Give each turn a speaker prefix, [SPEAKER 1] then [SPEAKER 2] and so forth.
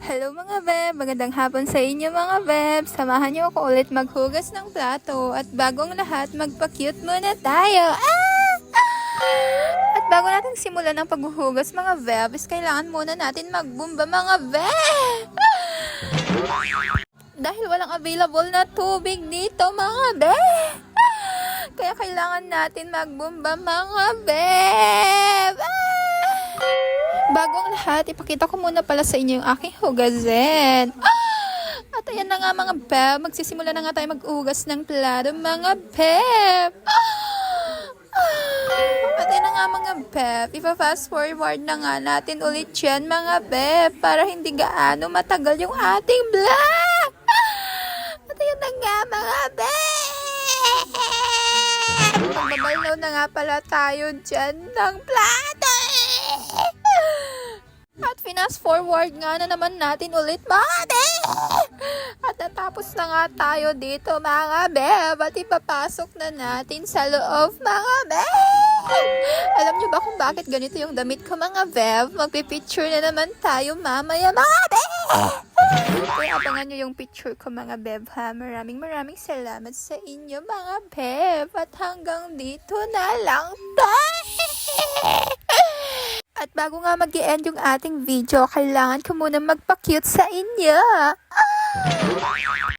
[SPEAKER 1] Hello mga beb! Magandang hapon sa inyo mga beb! Samahan niyo ako ulit maghugas ng plato at bagong lahat magpa-cute muna tayo! At bago natin simulan ang paghuhugas mga beb, is kailangan muna natin magbumba mga beb! Dahil walang available na tubig dito mga beb! Kaya kailangan natin magbumba mga beb! Bago ang lahat, ipakita ko muna pala sa inyo yung aking hugasin. At ayan na nga mga beb, magsisimula na nga tayo maghugas ng plato mga beb. At ayan na nga mga beb, ipa-fast forward na nga natin ulit yan mga beb para hindi gaano matagal yung ating vlog. At ayan na nga mga beb. Magbabalaw na nga pala tayo dyan ng plato. At fast forward nga na naman natin ulit mga beb. At natapos na nga tayo dito mga beb. At ipapasok na natin sa loob mga beb. Alam nyo ba kung bakit ganito yung damit ko mga beb? Magpipicture na naman tayo mamaya mga beb. Kaya abangan nyo yung picture ko mga beb ha. Maraming salamat sa inyo mga beb. At hanggang dito na lang tayo. At bago nga mag-i-end yung ating video, kailangan ko muna magpa-cute sa inyo.